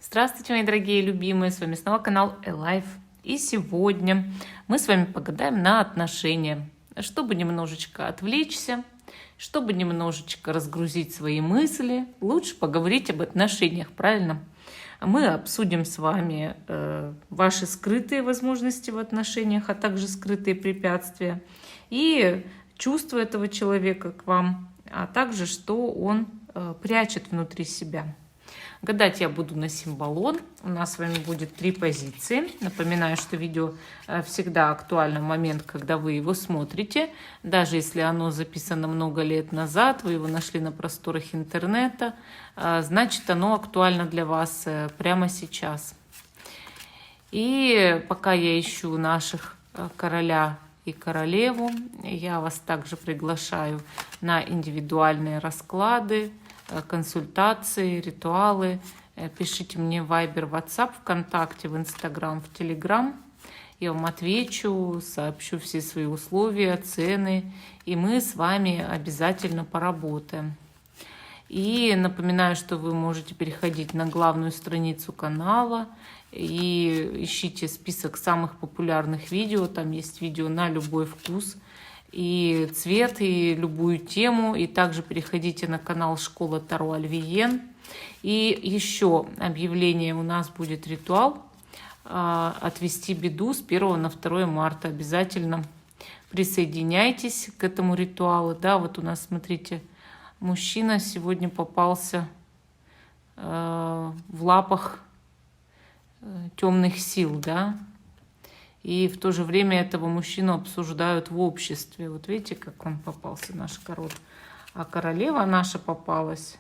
Здравствуйте, мои дорогие любимые, с вами снова канал Alive. И сегодня мы с вами погадаем на отношения, чтобы немножечко отвлечься, чтобы немножечко разгрузить свои мысли. Лучше поговорить об отношениях, правильно? Мы обсудим с вами ваши скрытые возможности в отношениях, а также скрытые препятствия и чувства этого человека к вам, а также что он прячет внутри себя. Гадать я буду на символон. У нас с вами будет 3 позиции. Напоминаю, что видео всегда актуально в момент, когда вы его смотрите. Даже если оно записано много лет назад, вы его нашли на просторах интернета, значит, оно актуально для вас прямо сейчас. И пока я ищу наших короля и королеву, я вас также приглашаю на индивидуальные расклады, консультации, ритуалы. Пишите мне в Viber, WhatsApp, ВКонтакте, в Instagram, в Telegram. Я вам отвечу, сообщу все свои условия, цены, и мы с вами обязательно поработаем. И напоминаю, что вы можете переходить на главную страницу канала и ищите список самых популярных видео. Там есть видео на любой вкус и цвет, и любую тему. И также переходите на канал Школа Таро Альвиен. И еще объявление: у нас будет ритуал «Отвести беду» с 1 на 2 марта. Обязательно присоединяйтесь к этому ритуалу. Да, вот у нас, смотрите, мужчина сегодня попался в лапах темных сил, да. И в то же время этого мужчину обсуждают в обществе. Вот видите, как он попался, наш король. А королева наша попалась.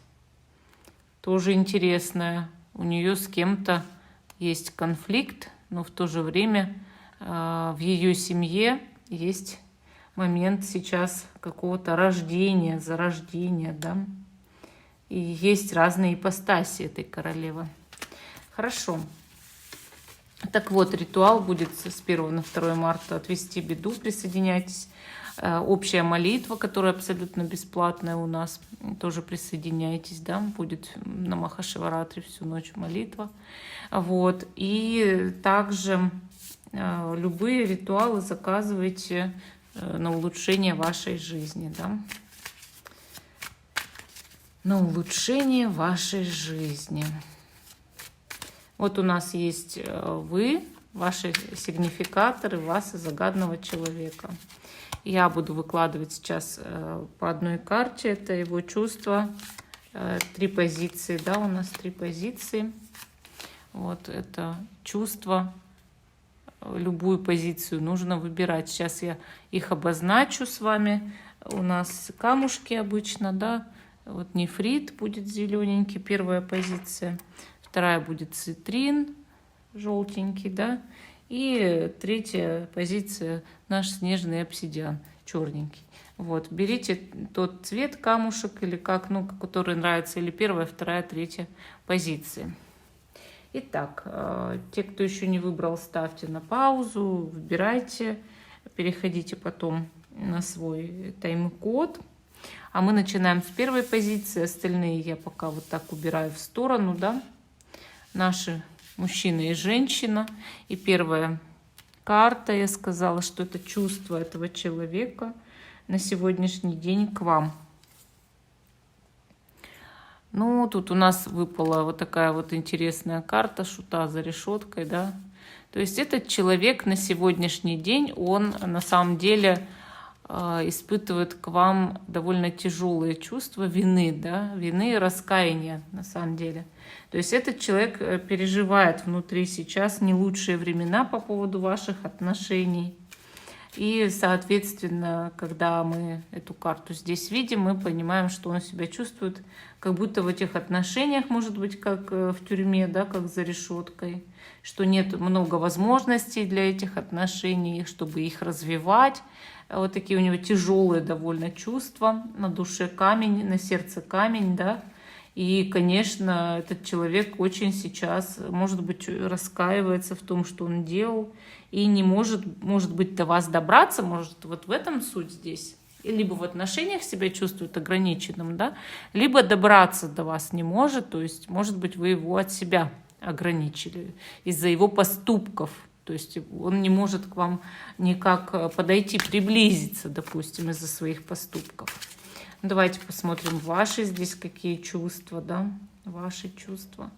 Тоже интересная. У нее с кем-то есть конфликт, но в то же время в ее семье есть момент сейчас какого-то рождения, зарождения, да. И есть разные ипостаси этой королевы. Хорошо. Так вот, ритуал будет с 1 на 2 марта «Отвести беду». Присоединяйтесь. Общая молитва, которая абсолютно бесплатная у нас. Тоже присоединяйтесь, да. Будет на Махашиваратри всю ночь молитва. Вот. И также любые ритуалы заказывайте на улучшение вашей жизни, да. На улучшение вашей жизни. Вот у нас есть вы, ваши сигнификаторы, вас и загаданного человека. Я буду выкладывать сейчас по одной карте. Это его чувства. 3 позиции, да, у нас 3 позиции. Вот это чувство. Любую позицию нужно выбирать. Сейчас я их обозначу с вами. У нас камушки обычно, да. Вот нефрит будет зелененький, 1 позиция. 2 будет цитрин, желтенький, да. И 3 позиция наш снежный обсидиан, черненький. Вот, берите тот цвет камушек или как, ну, который нравится, или 1, 2, 3 позиции. Итак, те, кто еще не выбрал, ставьте на паузу, выбирайте, переходите потом на свой тайм-код. А мы начинаем с 1 позиции, остальные я пока вот так убираю в сторону, да. Наши мужчина и женщина. И 1 карта, я сказала, что это чувство этого человека на сегодняшний день к вам. Ну, тут у нас выпала вот такая вот интересная карта шута за решеткой, да. То есть этот человек на сегодняшний день, он на самом деле испытывает к вам довольно тяжелые чувства вины, да, вины и раскаяния на самом деле. То есть этот человек переживает внутри сейчас не лучшие времена по поводу ваших отношений. И, соответственно, когда мы эту карту здесь видим, мы понимаем, что он себя чувствует, как будто в этих отношениях, может быть, как в тюрьме, да, как за решеткой, что нет много возможностей для этих отношений, чтобы их развивать. Вот такие у него тяжелые довольно чувства, на душе камень, на сердце камень, да. И, конечно, этот человек очень сейчас, может быть, раскаивается в том, что он делал, и не может быть, до вас добраться, может, вот в этом суть здесь. Либо в отношениях себя чувствует ограниченным, да, либо добраться до вас не может, то есть, может быть, вы его от себя ограничили из-за его поступков. То есть он не может к вам никак подойти, приблизиться, допустим, из-за своих поступков. Давайте посмотрим ваши здесь какие чувства, да, ваши чувства.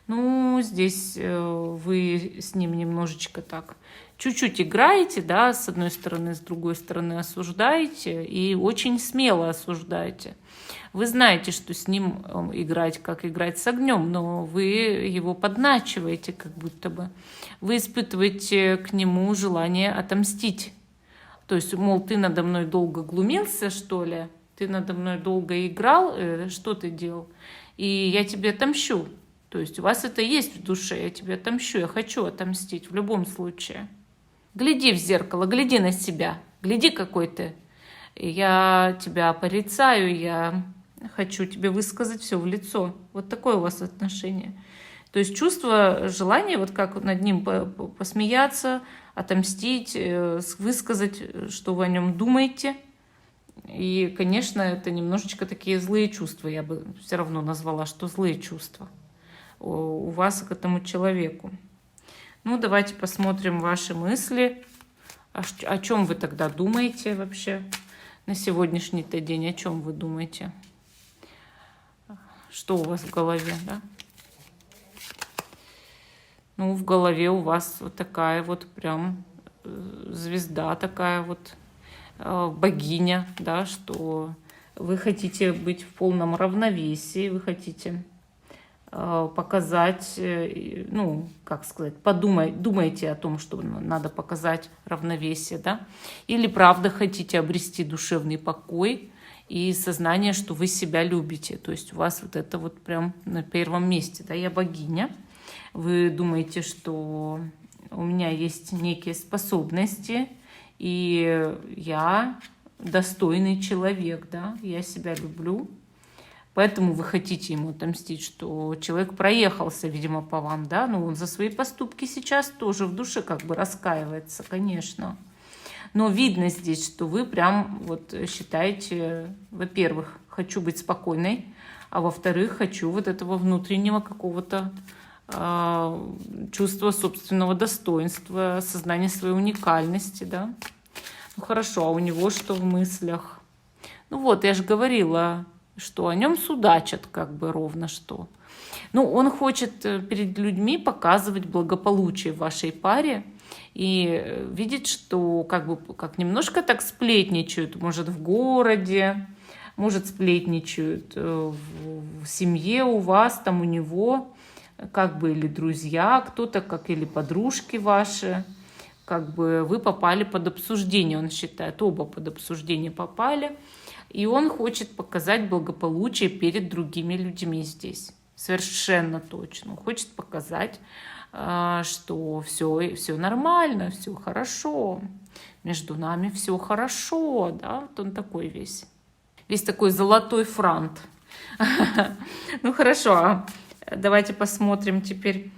Ну, здесь вы с ним немножечко так чуть-чуть играете, да, с одной стороны, с другой стороны осуждаете и очень смело осуждаете. Вы знаете, что с ним играть, как играть с огнем, но вы его подначиваете, как будто бы. Вы испытываете к нему желание отомстить. То есть, мол, ты надо мной долго глумился, что ли? Ты надо мной долго играл, что ты делал? И я тебе отомщу. То есть у вас это есть в душе, я тебе отомщу, я хочу отомстить в любом случае. Гляди в зеркало, гляди на себя, гляди какой ты. Я тебя порицаю, я хочу тебе высказать все в лицо. Вот такое у вас отношение. То есть чувство, желание, вот как над ним посмеяться, отомстить, высказать, что вы о нем думаете. И, конечно, это немножечко такие злые чувства, я бы все равно назвала, что злые чувства у вас к этому человеку. Ну, давайте посмотрим ваши мысли. О чем вы тогда думаете вообще на сегодняшний-то день? О чем вы думаете? Что у вас в голове, да? Ну, в голове у вас вот такая вот прям звезда, такая вот богиня, да, что вы хотите быть в полном равновесии, вы хотите показать, ну, как сказать, думайте о том, что надо показать равновесие, да, или правда хотите обрести душевный покой и сознание, что вы себя любите, то есть у вас вот это вот прям на первом месте, да, я богиня, вы думаете, что у меня есть некие способности, и я достойный человек, да, я себя люблю. Поэтому вы хотите ему отомстить, что человек проехался, видимо, по вам, да, но он за свои поступки сейчас тоже в душе как бы раскаивается, конечно. Но видно здесь, что вы прям вот считаете, во-первых, хочу быть спокойной, а во-вторых, хочу вот этого внутреннего какого-то чувства собственного достоинства, сознания своей уникальности, да. Ну хорошо, а у него что в мыслях? Ну вот, я же говорила, что о нем судачат как бы ровно что. Ну, он хочет перед людьми показывать благополучие в вашей паре и видеть, что как бы как немножко так сплетничают, может, в городе, может, сплетничают в семье у вас, там у него, как бы или друзья кто-то, как или подружки ваши, как бы вы попали под обсуждение, он считает, оба под обсуждение попали. И он хочет показать благополучие перед другими людьми здесь. Совершенно точно. Он хочет показать, что все нормально, все хорошо. Между нами все хорошо. Да? Вот он такой весь. Весь такой золотой франт. Ну хорошо. Давайте посмотрим теперь,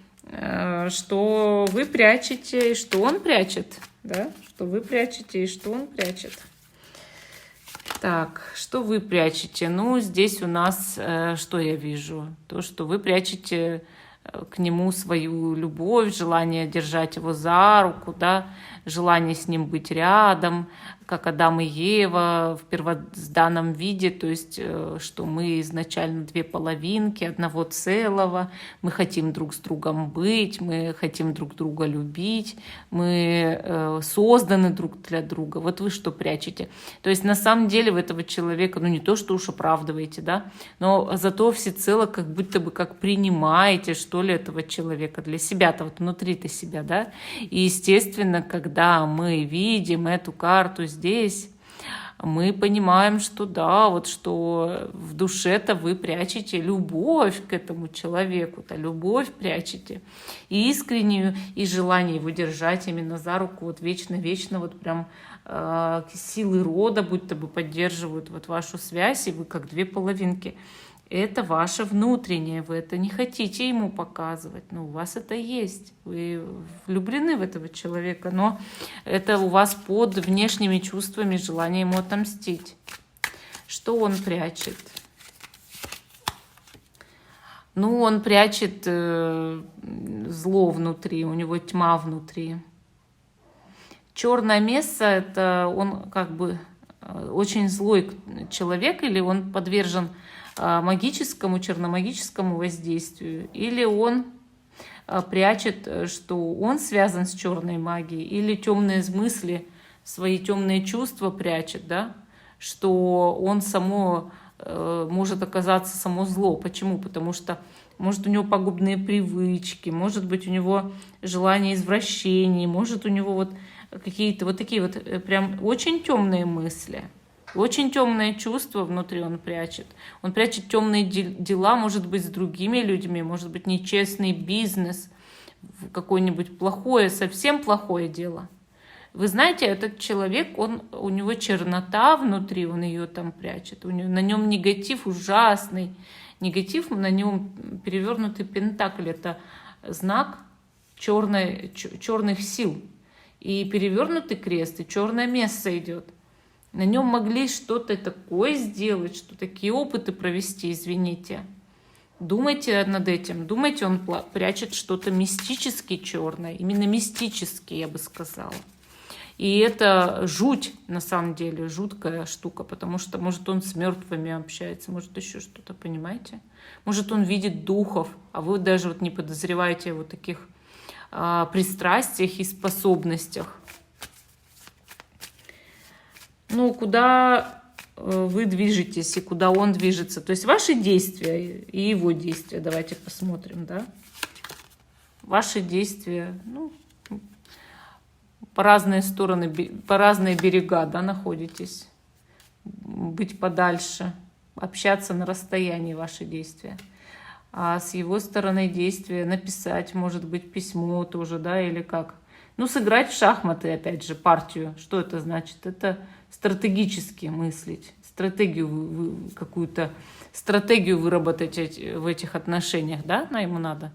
что вы прячете и что он прячет. Да? Что вы прячете и что он прячет. Так, что вы прячете? Ну, здесь у нас, что я вижу? То, что вы прячете к нему свою любовь, желание держать его за руку, да, желание с ним быть рядом, как Адам и Ева в первозданном виде, то есть, что мы изначально две половинки одного целого, мы хотим друг с другом быть, мы хотим друг друга любить, мы созданы друг для друга. Вот вы что прячете? То есть, на самом деле, в этого человека, ну, не то, что уж оправдываете, да, но зато всецело как будто бы как принимаете, что ли, этого человека для себя-то, вот внутри-то себя, да. И, естественно, когда мы видим эту карту здесь, мы понимаем, что да, вот что в душе-то вы прячете любовь к этому человеку-то, любовь прячете, и искреннюю, и желание его держать именно за руку, вот вечно-вечно, вот прям силы рода будто бы поддерживают вот вашу связь, и вы как две половинки. Это ваше внутреннее, вы это не хотите ему показывать, но у вас это есть. Вы влюблены в этого человека, но это у вас под внешними чувствами, желание ему отомстить. Что он прячет? Ну, он прячет зло внутри, у него тьма внутри. Черное место — это он как бы очень злой человек, или он подвержен магическому, черномагическому воздействию, или он прячет, что он связан с черной магией, или темные мысли, свои темные чувства прячет, да, что он само может оказаться само зло. Почему? Потому что может у него пагубные привычки, может быть у него желание извращений, может у него вот какие-то вот такие вот прям очень темные мысли. Очень темные чувства внутри он прячет. Он прячет темные дела, может быть, с другими людьми, может быть, нечестный бизнес, какое-нибудь плохое, совсем плохое дело. Вы знаете, этот человек, у него чернота внутри, он ее там прячет. На нем негатив ужасный. Негатив, на нем перевернутый пентакль. Это знак черных сил. И перевернутый крест, и черное место идет. На нем могли что-то такое сделать, что такие опыты провести, извините. Думайте над этим. Думайте, он прячет что-то мистически черное. Именно мистически, я бы сказала. И это жуть, на самом деле, жуткая штука, потому что, может, он с мертвыми общается, может, еще что-то, понимаете? Может, он видит духов, а вы даже вот не подозреваете о вот таких пристрастиях и способностях. Ну, куда вы движетесь и куда он движется. То есть ваши действия и его действия. Давайте посмотрим, да? Ваши действия, ну, по разные стороны, по разные берега, да, находитесь. Быть подальше, общаться на расстоянии, ваши действия. А с его стороны действия написать, может быть, письмо тоже, да, или как. Ну, сыграть в шахматы, опять же, партию. Что это значит? Это стратегически мыслить, какую-то стратегию выработать в этих отношениях, да, ему надо.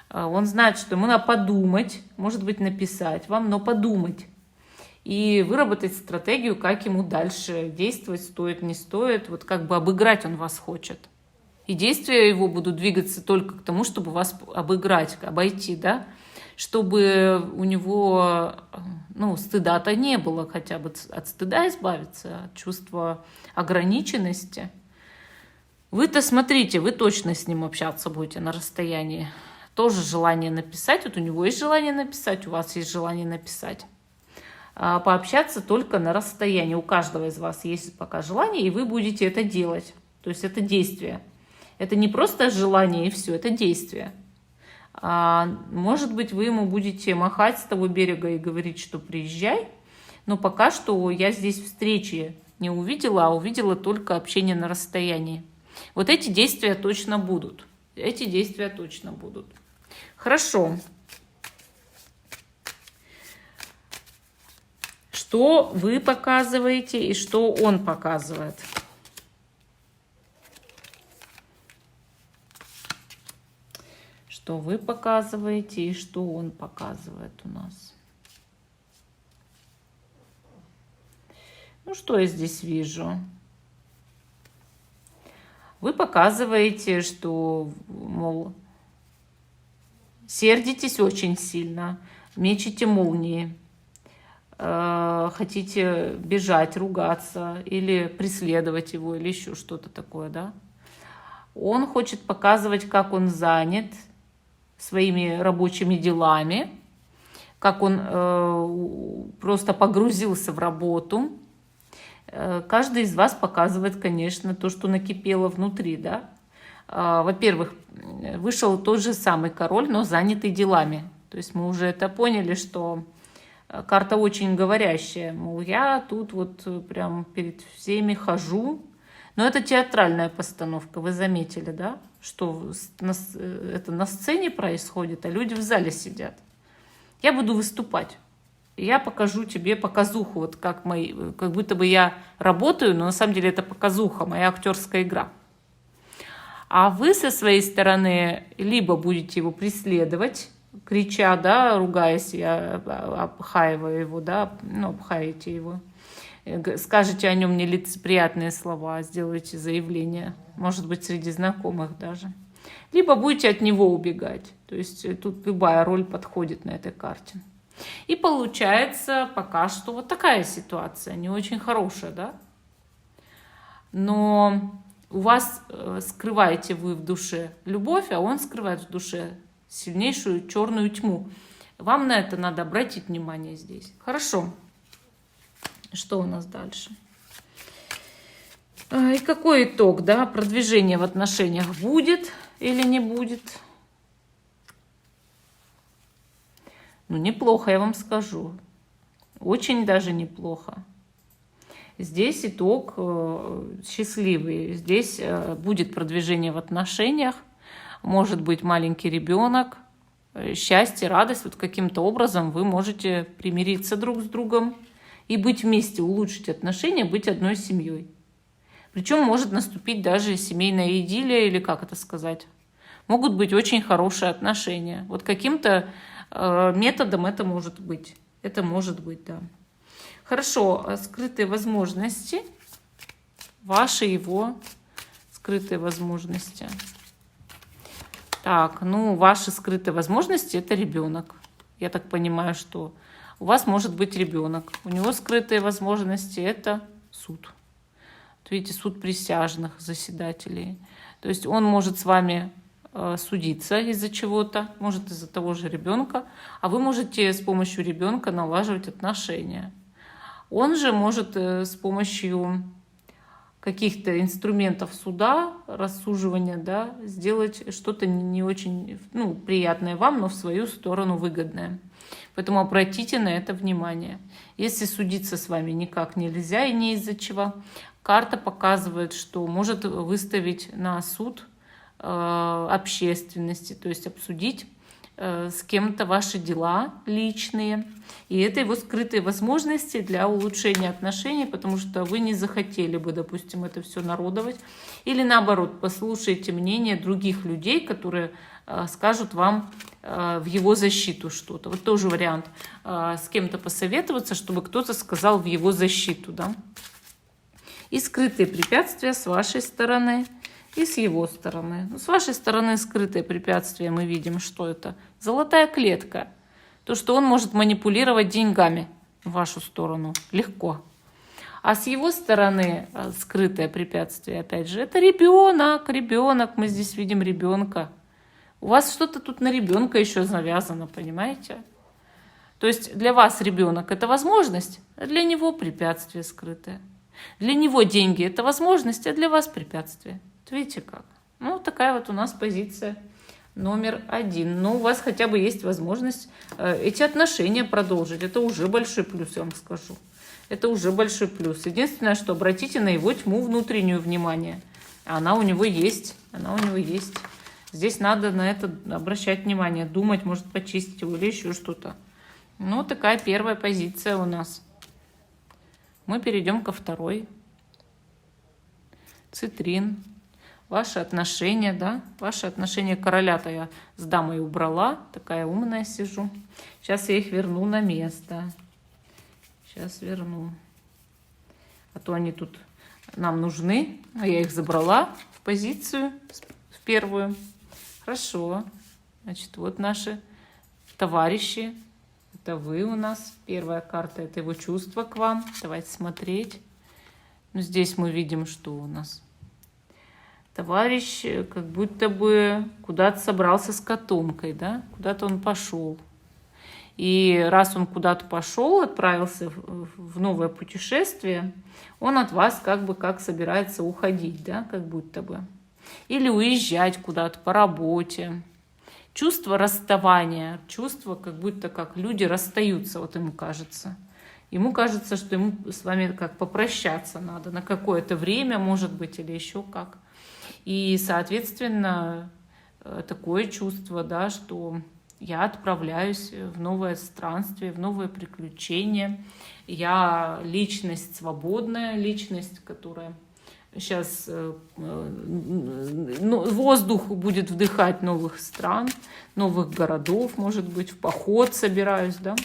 Он знает, что ему надо подумать, может быть, написать вам, но подумать. И выработать стратегию, как ему дальше действовать, стоит, не стоит. Вот как бы обыграть он вас хочет. И действия его будут двигаться только к тому, чтобы вас обыграть, обойти, да, чтобы у него, ну, стыда-то не было, хотя бы от стыда избавиться, от чувства ограниченности. Вы-то смотрите, вы точно с ним общаться будете на расстоянии. Тоже желание написать, вот у него есть желание написать, у вас есть желание написать. Пообщаться только на расстоянии. У каждого из вас есть пока желание, и вы будете это делать. То есть это действие. Это не просто желание и все, это действие. Может быть, вы ему будете махать с того берега и говорить, что приезжай, но пока что я здесь встречи не увидела, а увидела только общение на расстоянии. Вот эти действия точно будут. Эти действия точно будут. Хорошо. Что вы показываете и что он показывает? Что вы показываете и что он показывает у нас? Ну, что я здесь вижу? Вы показываете, что, мол, сердитесь очень сильно, мечете молнии, хотите бежать, ругаться или преследовать его, или еще что-то такое, да? Он хочет показывать, как он занят своими рабочими делами, как он просто погрузился в работу. Каждый из вас показывает, конечно, то, что накипело внутри, да. Во-первых, вышел тот же самый король, но занятый делами. То есть мы уже это поняли, что карта очень говорящая. Мол, я тут вот прям перед всеми хожу. Но это театральная постановка, вы заметили, да? Что это на сцене происходит, а люди в зале сидят. Я буду выступать. Я покажу тебе показуху, вот как будто бы я работаю, но на самом деле это показуха, моя актерская игра. А вы со своей стороны либо будете его преследовать, крича, да, ругаясь, обхаивая его, да, ну, обхаете его, скажете о нем нелицеприятные слова, сделаете заявление, может быть, среди знакомых даже. либо будете от него убегать. То есть тут любая роль подходит на этой карте. И получается пока что вот такая ситуация, не очень хорошая, да? Но у вас скрываете вы в душе любовь, а он скрывает в душе сильнейшую черную тьму. Вам на это надо обратить внимание здесь. Хорошо. Что у нас дальше? И какой итог, да? Продвижение в отношениях будет или не будет? Ну, неплохо, я вам скажу. Очень даже неплохо. Здесь итог счастливый. Здесь будет продвижение в отношениях. Может быть маленький ребенок. Счастье, радость. Вот каким-то образом вы можете примириться друг с другом и быть вместе, улучшить отношения, быть одной семьей. Причем может наступить даже семейная идиллия, или как это сказать. Могут быть очень хорошие отношения. Вот каким-то методом это может быть. Это может быть, да. Хорошо, скрытые возможности. Ваши, его скрытые возможности. Так, ну, ваши скрытые возможности – это ребенок. Я так понимаю, что у вас может быть ребенок. У него скрытые возможности – это суд. Вот видите, суд присяжных заседателей. То есть он может с вами судиться из-за чего-то, может из-за того же ребенка, а вы можете с помощью ребенка налаживать отношения. Он же может с помощью каких-то инструментов суда, рассуживания, да, сделать что-то не очень приятное вам, но в свою сторону выгодное. Поэтому обратите на это внимание. Если судиться с вами никак нельзя и не из-за чего, карта показывает, что может выставить на суд общественности, то есть обсудить с кем-то ваши дела личные. И это его скрытые возможности для улучшения отношений, потому что вы не захотели бы, допустим, это все народовать. Или наоборот, послушайте мнение других людей, которые скажут вам в его защиту что-то. Вот тоже вариант. С кем-то посоветоваться, чтобы кто-то сказал в его защиту. Да? И скрытые препятствия с вашей стороны и с его стороны. С вашей стороны скрытые препятствия мы видим, что это? Золотая клетка. То, что он может манипулировать деньгами в вашу сторону легко. А с его стороны скрытое препятствие, опять же, это ребенок. Ребенок, мы здесь видим ребенка. У вас что-то тут на ребенка еще завязано, понимаете? То есть для вас ребенок – это возможность, а для него препятствие скрытое. Для него деньги – это возможность, а для вас препятствие. Видите как? Ну, такая вот у нас позиция номер 1. Но у вас хотя бы есть возможность эти отношения продолжить. Это уже большой плюс, я вам скажу. Это уже большой плюс. Единственное, что обратите на его тьму внутреннюю внимание. Она у него есть. Она у него есть. Здесь надо на это обращать внимание. Думать, может, почистить его или еще что-то. Ну, такая первая позиция у нас. Мы перейдем ко второй. Цитрин. Ваши отношения, да? Ваши отношения. Короля-то я с дамой убрала. Такая умная сижу. Сейчас я их верну на место. Сейчас верну. А то они тут нам нужны. А я их забрала в позицию, в первую. Хорошо. Значит, вот наши товарищи. Это вы у нас. Первая карта – это его чувство к вам. Давайте смотреть. Ну, здесь мы видим, что у нас. Товарищ как будто бы куда-то собрался с котомкой, да? Куда-то он пошел. И раз он куда-то пошел, отправился в новое путешествие, он от вас как собирается уходить, да? Как будто бы. Или уезжать куда-то по работе. Чувство расставания, чувство, как будто как люди расстаются, вот ему кажется. Ему кажется, что ему с вами как попрощаться надо на какое-то время, может быть, или еще как. И, соответственно, такое чувство, да, что я отправляюсь в новое странствие, в новое приключение. Я личность свободная, личность, которая сейчас воздух будет вдыхать новых стран, новых городов, может быть, в поход собираюсь, да.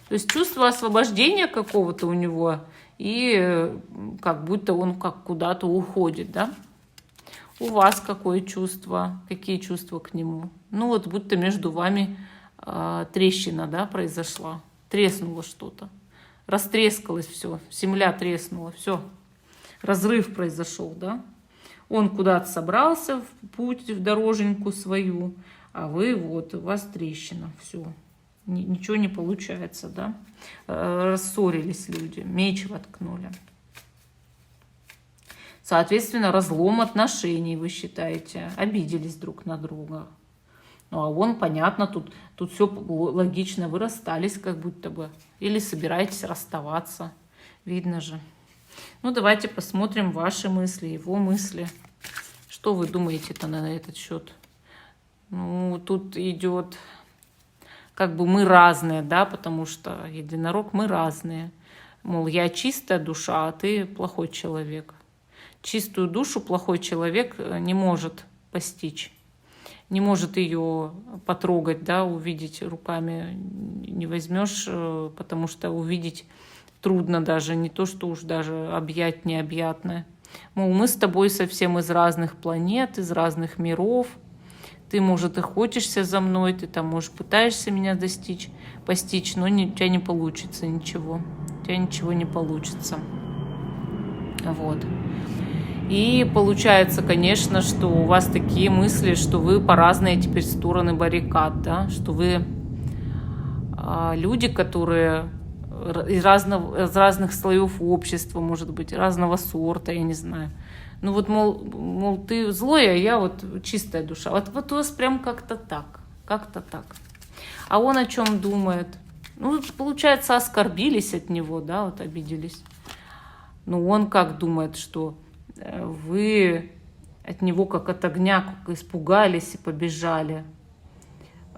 То есть чувство освобождения какого-то у него, и как будто он как куда-то уходит, да. У вас какое чувство, какие чувства к нему? Ну вот будто между вами трещина, да, произошла. Треснуло что-то. Растрескалось все, земля треснула, все. Разрыв произошел, да. Он куда-то собрался в путь, в дороженьку свою, а вы вот, у вас трещина, все. Ничего не получается, да. Рассорились люди, меч воткнули. Соответственно, разлом отношений, вы считаете, обиделись друг на друга. Ну, а он, понятно, тут все логично, вы расстались как будто бы. Или собираетесь расставаться, видно же. Ну, давайте посмотрим ваши мысли, его мысли. Что вы думаете-то на этот счет? Ну, тут идет, как бы мы разные, да, потому что единорог мы разные. Мол, я чистая душа, а ты плохой человек. Чистую душу плохой человек не может постичь, не может ее потрогать, да, увидеть руками не возьмешь, потому что увидеть трудно даже, не то что уж даже объять необъятное. Мол, мы с тобой совсем из разных планет, из разных миров. Ты, может, охотишься за мной, ты там, может, пытаешься меня постичь, но у тебя не получится ничего. У тебя ничего не получится. Вот. И получается, конечно, что у вас такие мысли, что вы по разные теперь стороны баррикад, да, что вы люди, которые из разных слоев общества, может быть, разного сорта, я не знаю. Ну вот, мол, ты злой, а я вот чистая душа. Вот у вас прям как-то так. А он о чем думает? Ну, получается, оскорбились от него, да, вот обиделись. Ну, он как думает, что вы от него как от огня как испугались и побежали.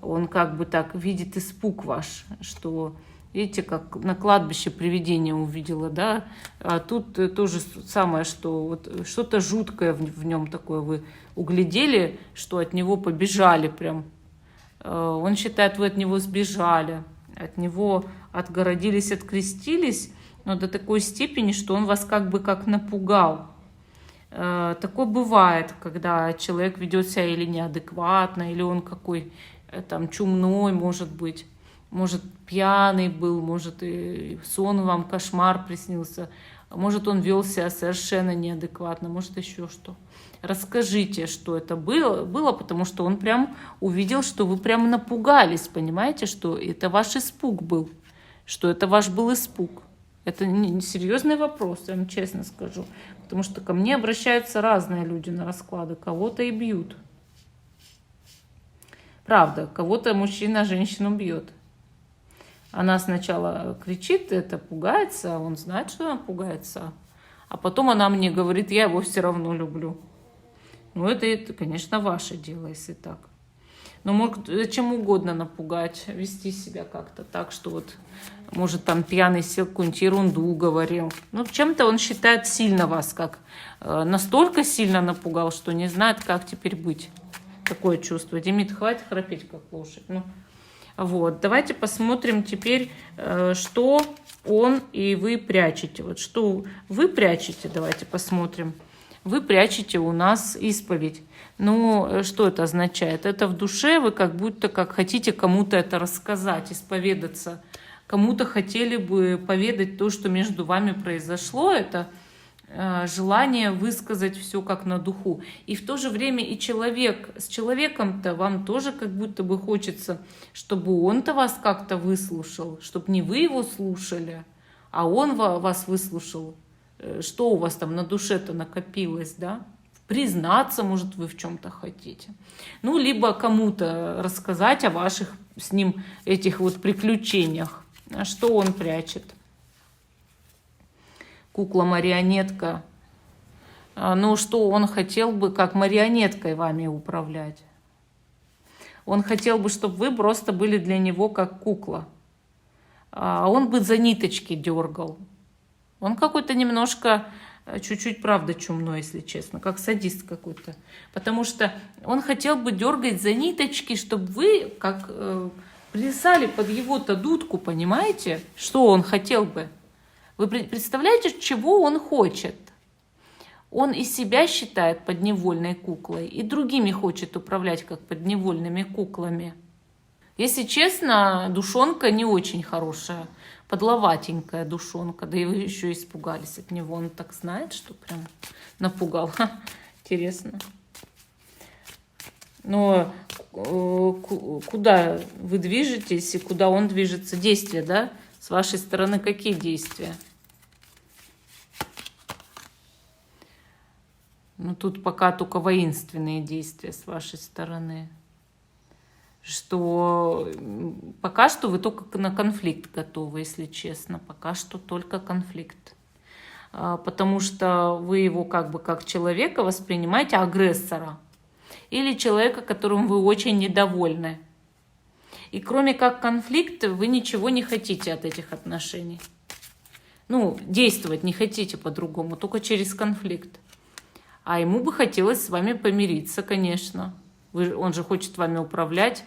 Он как бы так видит испуг ваш, что, видите, как на кладбище привидение увидела, да, а тут то же самое, что вот что-то жуткое в нем такое вы углядели, что от него побежали прям. Он считает, вы от него сбежали, от него отгородились, открестились, но до такой степени, что он вас как бы как напугал. Такое бывает, когда человек ведет себя или неадекватно, или он какой там чумной, может быть, может пьяный был, может и сон вам, кошмар приснился, может он вел себя совершенно неадекватно, может еще что. Расскажите, что это было, потому что он прям увидел, что вы прям напугались, понимаете, что это ваш испуг был, что это ваш был испуг. Это не серьезный вопрос, я вам честно скажу. Потому что ко мне обращаются разные люди на расклады. Кого-то и бьют. Правда, кого-то мужчина женщину бьет. Она сначала кричит, это пугается, а он знает, что она пугается. А потом она мне говорит, я его все равно люблю. Ну, это, конечно, ваше дело, если так. Но может чем угодно напугать, вести себя как-то так, что вот, может, там пьяный сел, какую-нибудь ерунду говорил. Ну, чем-то он считает сильно вас, как настолько сильно напугал, что не знает, как теперь быть. Такое чувство. Демид, хватит храпеть, как лошадь. Ну, вот, давайте посмотрим теперь, что он и вы прячете. Вот что вы прячете, давайте посмотрим. Вы прячете у нас исповедь. Ну, что это означает? Это в душе вы как будто как хотите кому-то это рассказать, исповедаться. Кому-то хотели бы поведать то, что между вами произошло. Это желание высказать все как на духу. И в то же время и с человеком-то вам тоже как будто бы хочется, чтобы он-то вас как-то выслушал, чтобы не вы его слушали, а он вас выслушал. Что у вас там на душе-то накопилось, да? Признаться, может, вы в чем-то хотите. Ну, либо кому-то рассказать о ваших с ним этих вот приключениях. А что он прячет? Кукла-марионетка. Ну, что он хотел бы как марионеткой вами управлять? Он хотел бы, чтобы вы просто были для него как кукла. А он бы за ниточки дергал. Он какой-то немножко, чуть-чуть, правда, чумной, если честно, как садист какой-то. Потому что он хотел бы дергать за ниточки, чтобы вы как плясали под его-то дудку, понимаете? Что он хотел бы? Вы представляете, чего он хочет? Он и себя считает подневольной куклой, и другими хочет управлять как подневольными куклами. Если честно, душонка не очень хорошая, подловатенькая душонка. Да и вы еще испугались от него. Он так знает, что прям напугал. Интересно. Но куда вы движетесь и куда он движется? Действия, да? С вашей стороны какие действия? Ну, тут пока только воинственные действия с вашей стороны. Что пока что вы только на конфликт готовы, если честно. Пока что только конфликт. Потому что вы его как бы как человека воспринимаете, агрессора. Или человека, которым вы очень недовольны. И кроме как конфликта, вы ничего не хотите от этих отношений. Ну, действовать не хотите по-другому, только через конфликт. А ему бы хотелось с вами помириться, конечно. Он же хочет вами управлять.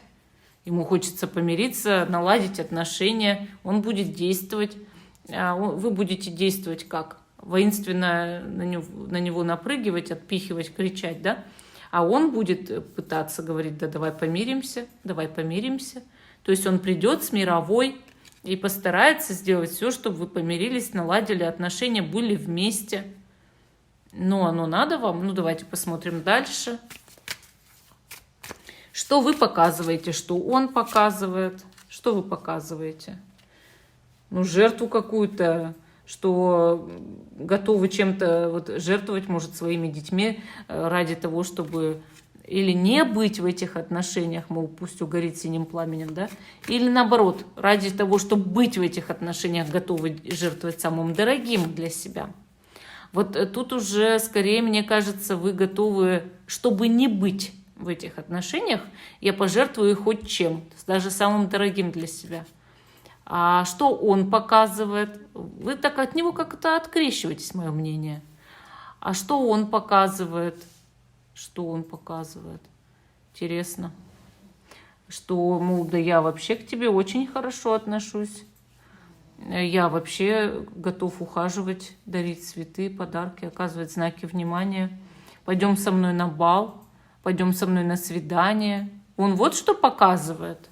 Ему хочется помириться, наладить отношения. Он будет действовать. Вы будете действовать как? Воинственно на него напрыгивать, отпихивать, кричать, да? А он будет пытаться говорить: да давай помиримся, давай помиримся. То есть он придет с мировой и постарается сделать все, чтобы вы помирились, наладили отношения, были вместе. Но оно надо вам? Ну, давайте посмотрим дальше. Что вы показываете, что он показывает? Что вы показываете? Ну, жертву какую-то, что готовы чем-то вот жертвовать, может, своими детьми ради того, чтобы или не быть в этих отношениях, мол, пусть угорит синим пламенем, да? Или наоборот, ради того, чтобы быть в этих отношениях, готовы жертвовать самым дорогим для себя. Вот тут уже, скорее, мне кажется, вы готовы, чтобы не быть в этих отношениях, я пожертвую хоть чем, даже самым дорогим для себя. А что он показывает? Вы так от него как-то открещиваетесь, мое мнение. А что он показывает? Что он показывает? Интересно. Что, мол, да я вообще к тебе очень хорошо отношусь. Я вообще готов ухаживать, дарить цветы, подарки, оказывать знаки внимания. Пойдем со мной на бал, пойдем со мной на свидание. Он вот что показывает.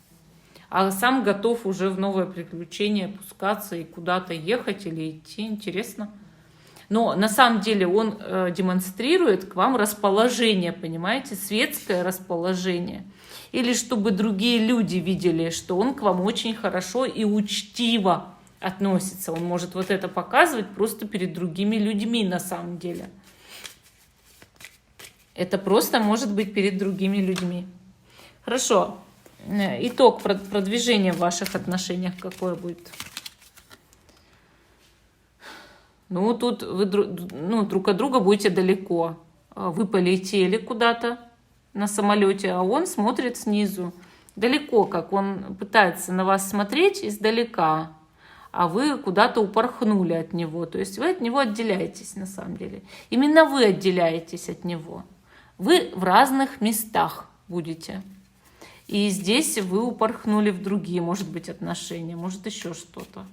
А сам готов уже в новое приключение пускаться и куда-то ехать или идти. Интересно. Но на самом деле он демонстрирует к вам расположение, понимаете, светское расположение. Или чтобы другие люди видели, что он к вам очень хорошо и учтиво относится. Он может вот это показывать просто перед другими людьми на самом деле. Это просто может быть перед другими людьми. Хорошо. Итог продвижения в ваших отношениях какое будет? Ну, тут вы друг от друга будете далеко. Вы полетели куда-то на самолете, а он смотрит снизу. Далеко, как он пытается на вас смотреть издалека, а вы куда-то упорхнули от него. То есть вы от него отделяетесь на самом деле. Именно вы отделяетесь от него. Вы в разных местах будете. И здесь вы упорхнули в другие, может быть, отношения, может, еще что-то.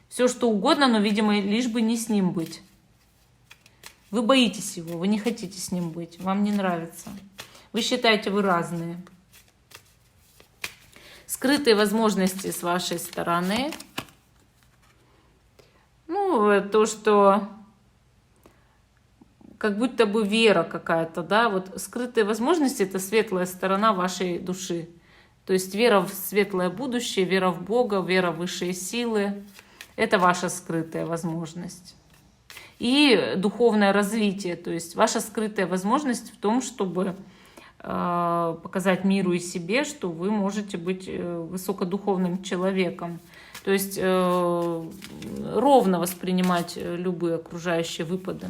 Все, что угодно, но, видимо, лишь бы не с ним быть. Вы боитесь его, вы не хотите с ним быть, вам не нравится. Вы считаете, вы разные. Скрытые возможности с вашей стороны. Ну, то, что как будто бы вера какая-то, да, вот скрытые возможности — это светлая сторона вашей души. То есть вера в светлое будущее, вера в Бога, вера в высшие силы — это ваша скрытая возможность. И духовное развитие, то есть ваша скрытая возможность в том, чтобы показать миру и себе, что вы можете быть высокодуховным человеком. То есть ровно воспринимать любые окружающие выпады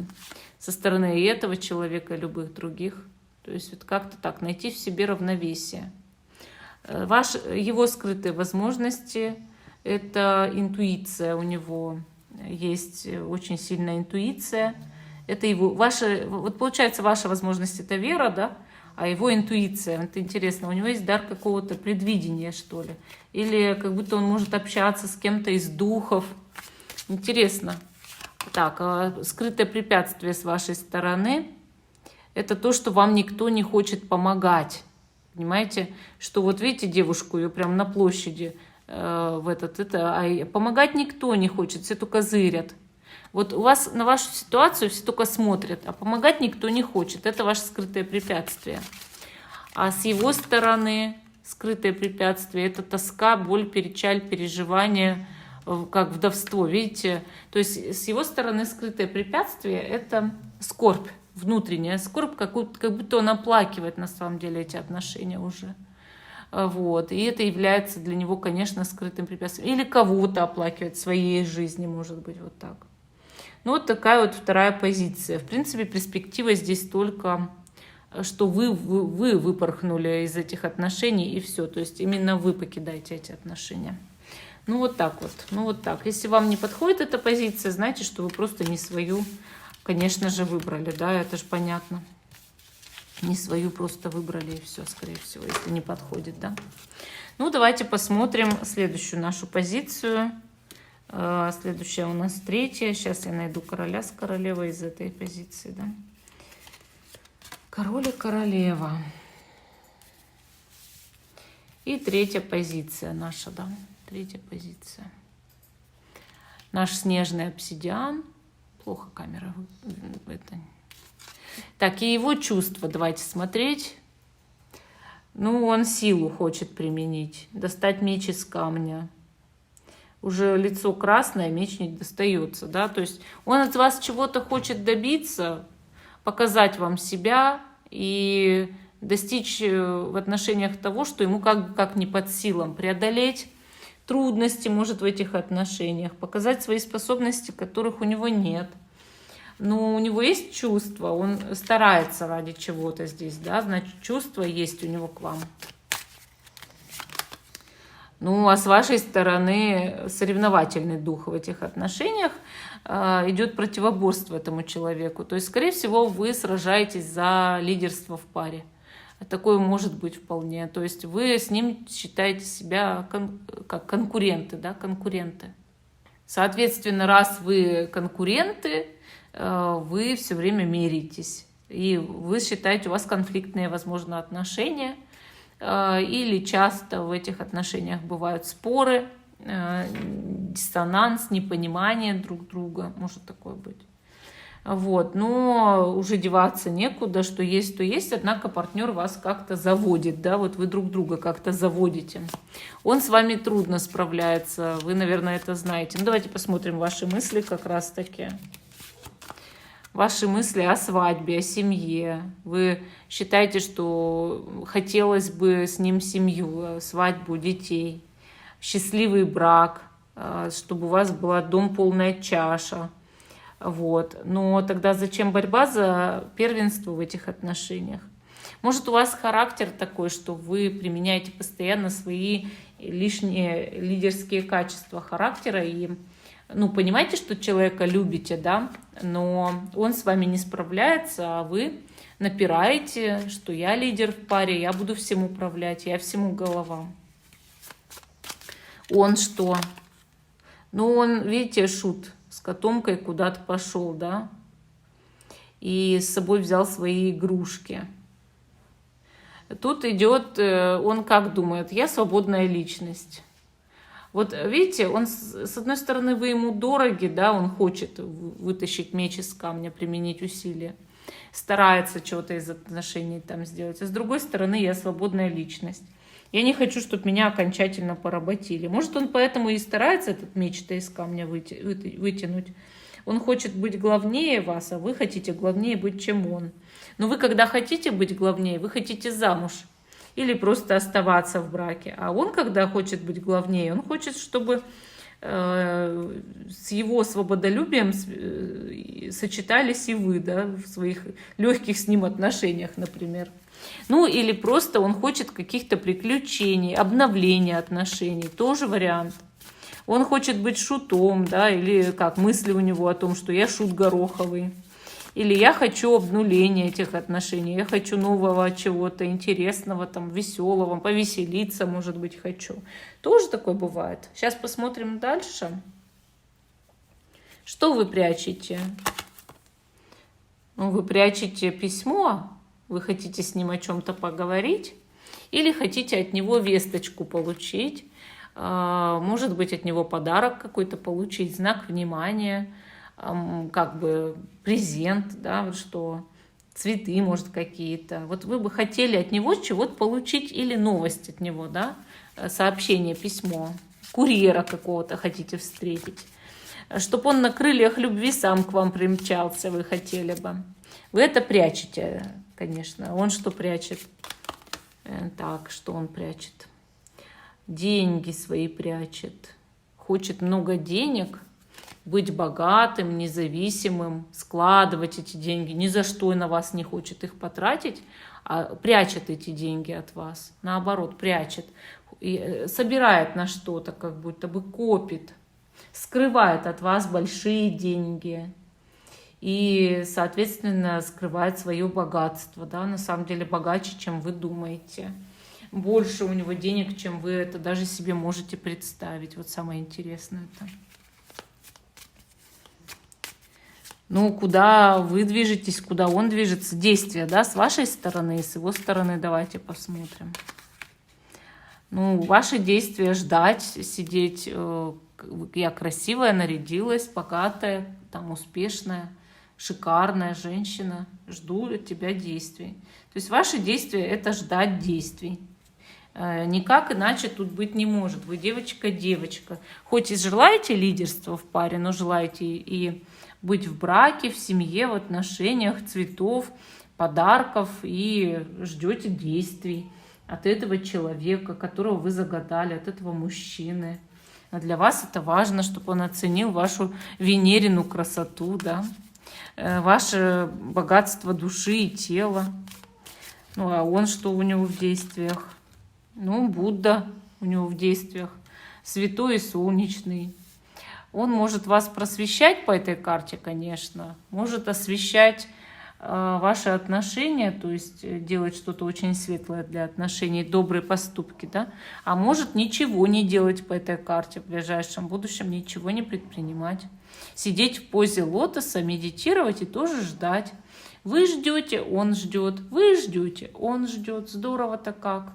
со стороны и этого человека, и любых других. То есть вот как-то так, найти в себе равновесие. Его скрытые возможности — это интуиция у него. Есть очень сильная интуиция. Это его, вот получается, ваша возможность — это вера, да? А его интуиция, это интересно, у него есть дар какого-то предвидения, что ли. Или как будто он может общаться с кем-то из духов. Интересно. Так, скрытое препятствие с вашей стороны – это то, что вам никто не хочет помогать. Понимаете, что вот видите девушку, ее прям на площади, а помогать никто не хочет, все только зырят. Вот у вас на вашу ситуацию все только смотрят, а помогать никто не хочет. Это ваше скрытое препятствие. А с его стороны скрытое препятствие – это тоска, боль, печаль, переживания, как вдовство, видите? То есть с его стороны скрытое препятствие – это скорбь, внутренняя скорбь, как будто он оплакивает на самом деле эти отношения уже. Вот. И это является для него, конечно, скрытым препятствием. Или кого-то оплакивает в своей жизни, может быть, вот так. Ну, вот такая вот вторая позиция. В принципе, перспектива здесь только, что вы выпорхнули из этих отношений, и все. То есть именно вы покидаете эти отношения. Ну, вот так вот. Ну, вот так. Если вам не подходит эта позиция, знайте, что вы просто не свою, конечно же, выбрали. Да, это же понятно. Не свою просто выбрали, и все, скорее всего, если не подходит, да. Ну, давайте посмотрим следующую нашу позицию. Следующая у нас третья. Сейчас я найду короля с королевой из этой позиции, да. Король и королева. И третья позиция наша, да. Третья позиция. Наш снежный обсидиан. Плохо камера. Это. Так, и его чувства. Давайте смотреть. Ну, он силу хочет применить. Достать меч из камня. Уже лицо красное, меч не достается, да, то есть он от вас чего-то хочет добиться, показать вам себя и достичь в отношениях того, что ему как не под силам, преодолеть трудности, может, в этих отношениях, показать свои способности, которых у него нет. Но у него есть чувства, он старается ради чего-то здесь, да, значит, чувства есть у него к вам. Ну, а с вашей стороны соревновательный дух в этих отношениях, идет противоборство этому человеку. То есть, скорее всего, вы сражаетесь за лидерство в паре. Такое может быть вполне. То есть вы с ним считаете себя как конкуренты, да, конкуренты. Соответственно, раз вы конкуренты, вы все время меряетесь. И вы считаете, у вас конфликтные, возможно, отношения. Или часто в этих отношениях бывают споры, диссонанс, непонимание друг друга. Может такое быть. Вот. Но уже деваться некуда, что есть, то есть. Однако партнер вас как-то заводит. Да? Вот вы друг друга как-то заводите. Он с вами трудно справляется. Вы, наверное, это знаете. Ну, давайте посмотрим ваши мысли как раз-таки. Ваши мысли о свадьбе, о семье. Вы считаете, что хотелось бы с ним семью, свадьбу, детей, счастливый брак, чтобы у вас была дом полная чаша. Вот. Но тогда зачем борьба за первенство в этих отношениях? Может, у вас характер такой, что вы применяете постоянно свои лишние лидерские качества характера и понимаете, что человека любите, да, но он с вами не справляется, а вы напираете, что я лидер в паре, я буду всем управлять, я всему голова. Он что? Он, видите, шут, с котомкой куда-то пошел, да, и с собой взял свои игрушки. Тут идет, он как думает, я свободная личность. Вот видите, он, с одной стороны, вы ему дороги, да, он хочет вытащить меч из камня, применить усилия, старается что-то из отношений там сделать. А с другой стороны, я свободная личность. Я не хочу, чтобы меня окончательно поработили. Может, он поэтому и старается этот меч-то из камня вытянуть. Он хочет быть главнее вас, а вы хотите главнее быть, чем он. Но вы, когда хотите быть главнее, вы хотите замуж. Или просто оставаться в браке. А он, когда хочет быть главнее, он хочет, чтобы с его свободолюбием сочетались и вы, да, в своих легких с ним отношениях, например. Или просто он хочет каких-то приключений, обновления отношений. Тоже вариант. Он хочет быть шутом, да, или как мысли у него о том, что я шут гороховый. Или я хочу обнуления этих отношений, я хочу нового чего-то интересного, там, веселого, повеселиться, может быть, хочу. Тоже такое бывает. Сейчас посмотрим дальше. Что вы прячете? Ну, вы прячете письмо, вы хотите с ним о чем-то поговорить, или хотите от него весточку получить, может быть, от него подарок какой-то получить, знак внимания, как бы презент, да, вот что, цветы, может, какие-то. Вот вы бы хотели от него чего-то получить или новость от него, да, сообщение, письмо, курьера какого-то хотите встретить. Чтобы он на крыльях любви сам к вам примчался, вы хотели бы. Вы это прячете, конечно. Он что прячет? Так, что он прячет? Деньги свои прячет. Хочет много денег, быть богатым, независимым, складывать эти деньги. Ни за что на вас не хочет их потратить, а прячет эти деньги от вас. Наоборот, прячет. И собирает на что-то, как будто бы копит. Скрывает от вас большие деньги и, соответственно, скрывает свое богатство. Да? На самом деле богаче, чем вы думаете. Больше у него денег, чем вы это даже себе можете представить. Вот самое интересное это. Ну, куда вы движетесь, куда он движется. Действия, да, с вашей стороны и с его стороны. Давайте посмотрим. Ну, ваши действия ждать, сидеть. Я красивая, нарядилась, богатая, там, успешная, шикарная женщина. Жду от тебя действий. То есть ваши действия – это ждать действий. Никак иначе тут быть не может. Вы девочка-девочка. Хоть и желаете лидерства в паре, но желаете и быть в браке, в семье, в отношениях, цветов, подарков и ждете действий от этого человека, которого вы загадали, от этого мужчины. А для вас это важно, чтобы он оценил вашу венерину красоту, да? Ваше богатство души и тела. Ну, а он что у него в действиях? Ну, Будда у него в действиях. Святой и солнечный. Он может вас просвещать по этой карте, конечно. Может освещать ваши отношения, то есть делать что-то очень светлое для отношений, добрые поступки, да? А может ничего не делать по этой карте в ближайшем будущем, ничего не предпринимать. Сидеть в позе лотоса, медитировать и тоже ждать. Вы ждете, он ждет, вы ждете, он ждет. Здорово-то как.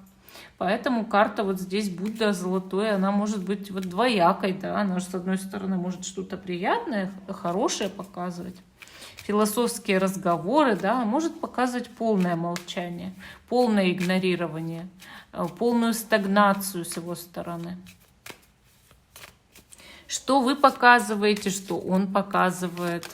Поэтому карта вот здесь Будда золотой, она может быть вот двоякой, да? Она же с одной стороны может что-то приятное, хорошее показывать. Философские разговоры, да, может показывать полное молчание, полное игнорирование, полную стагнацию с его стороны. Что вы показываете, что он показывает?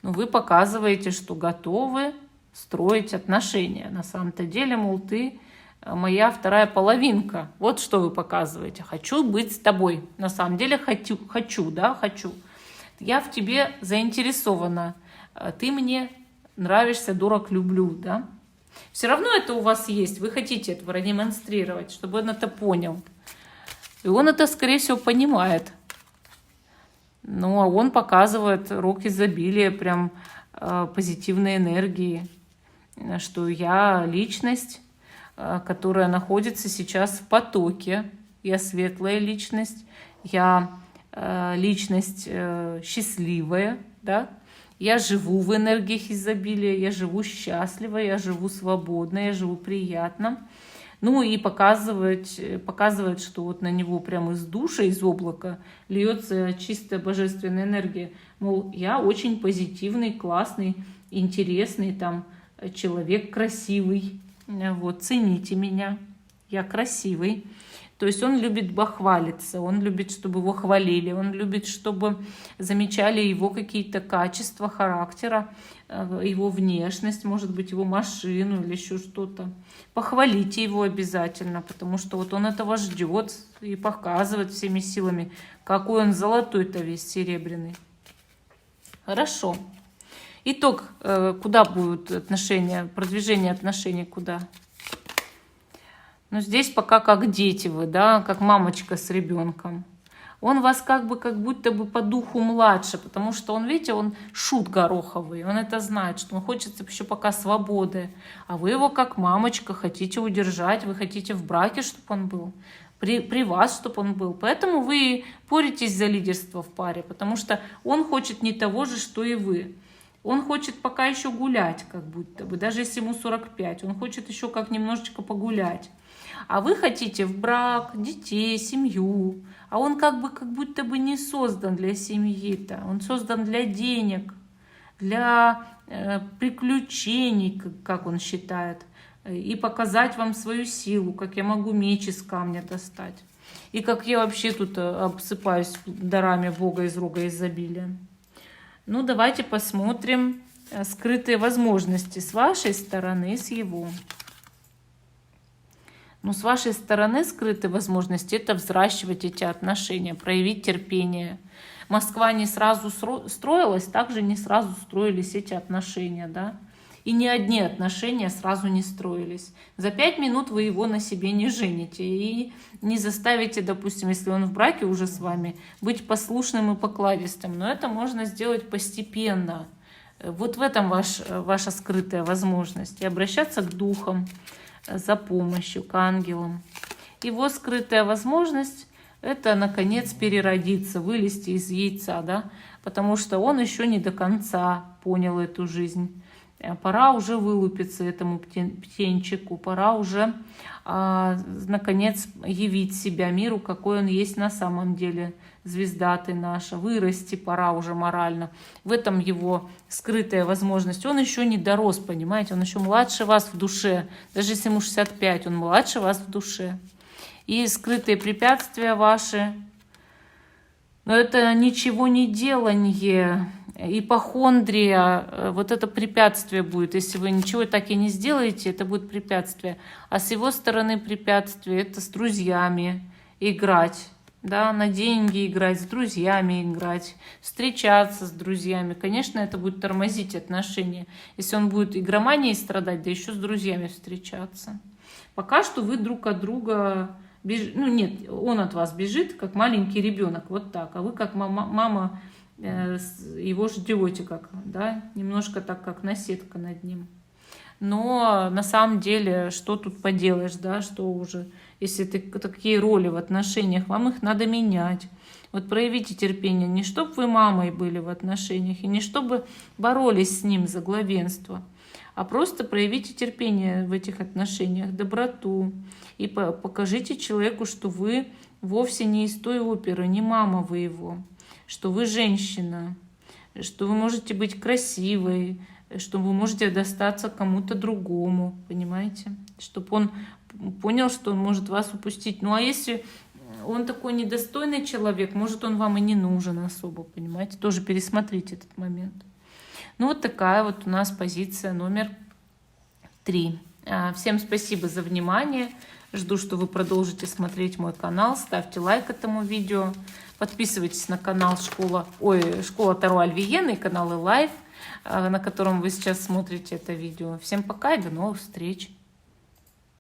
Ну, вы показываете, что готовы строить отношения. На самом-то деле, мол, ты моя вторая половинка. Вот что вы показываете. Хочу быть с тобой. На самом деле хочу, да, хочу. Я в тебе заинтересована. Ты мне нравишься, дурак, люблю, да? Все равно это у вас есть. Вы хотите это продемонстрировать, чтобы он это понял. И он это, скорее всего, понимает. Ну, а он показывает рог изобилия, прям позитивной энергии, что я личность, которая находится сейчас в потоке. Я светлая личность, я личность счастливая, да? Я живу в энергиях изобилия, я живу счастливо, я живу свободно, я живу приятно. Ну и показывает, что вот на него прямо из душа, из облака льется чистая божественная энергия. Мол, я очень позитивный, классный, интересный там человек, красивый. Вот, цените меня, я красивый. То есть он любит бахвалиться, он любит, чтобы его хвалили, он любит, чтобы замечали его какие-то качества характера, его внешность, может быть, его машину или еще что-то. Похвалите его обязательно, потому что вот он этого ждет и показывает всеми силами, какой он золотой-то весь серебряный. Хорошо. Итог, куда будут отношения, продвижение отношений куда? Ну, здесь пока как дети вы, да, как мамочка с ребенком. Он вас как будто бы по духу младше, потому что он, видите, он шут гороховый, он это знает, что он хочет еще пока свободы, а вы его как мамочка хотите удержать, вы хотите в браке, чтобы он был, при вас, чтобы он был. Поэтому вы боретесь за лидерство в паре, потому что он хочет не того же, что и вы. Он хочет пока еще гулять, как будто бы, даже если ему 45, он хочет еще как немножечко погулять. А вы хотите в брак, детей, семью. А он как будто бы не создан для семьи-то. Он создан для денег, для приключений, как он считает. И показать вам свою силу, как я могу меч из камня достать. И как я вообще тут обсыпаюсь дарами Бога из рога изобилия. Ну, давайте посмотрим скрытые возможности с вашей стороны и с его. Ну, с вашей стороны скрытые возможности – это взращивать эти отношения, проявить терпение. Москва не сразу строилась, также не сразу строились эти отношения, да. И ни одни отношения сразу не строились. За 5 минут вы его на себе не жените и не заставите, допустим, если он в браке уже с вами, быть послушным и покладистым. Но это можно сделать постепенно. Вот в этом ваша скрытая возможность. И обращаться к духам за помощью, к ангелам. Его скрытая возможность – это, наконец, переродиться, вылезти из яйца, да? Потому что он еще не до конца понял эту жизнь. Пора уже вылупиться этому птенчику, пора уже, наконец, явить себя миру, какой он есть на самом деле. Звезда ты наша, вырасти пора уже морально. В этом его скрытая возможность. Он еще не дорос, понимаете, он еще младше вас в душе. Даже если ему 65, он младше вас в душе. И скрытые препятствия ваши, но это ничего не деланье, ипохондрия, вот это препятствие будет. Если вы ничего так и не сделаете, это будет препятствие. А с его стороны препятствие – это с друзьями играть, да, на деньги играть, с друзьями играть, встречаться с друзьями. Конечно, это будет тормозить отношения, если он будет игроманией страдать, да еще с друзьями встречаться. Пока что вы друг от друга бежите, ну нет, он от вас бежит, как маленький ребенок, вот так, а вы как мама его ждете, как, да, немножко так, как наседка над ним. Но на самом деле, что тут поделаешь, да, что уже, если такие роли в отношениях, вам их надо менять. Вот проявите терпение, не чтобы вы мамой были в отношениях, и не чтобы боролись с ним за главенство, а просто проявите терпение в этих отношениях, доброту, и покажите человеку, что вы вовсе не из той оперы, не мама вы его, что вы женщина, что вы можете быть красивой, что вы можете достаться кому-то другому, понимаете? Чтобы он понял, что он может вас упустить. Ну а если он такой недостойный человек, может, он вам и не нужен особо, понимаете? Тоже пересмотрите этот момент. Ну вот такая вот у нас позиция номер 3. Всем спасибо за внимание. Жду, что вы продолжите смотреть мой канал. Ставьте лайк этому видео. Подписывайтесь на канал Школа Таро Альвиены и канал Элайф, на котором вы сейчас смотрите это видео. Всем пока и до новых встреч!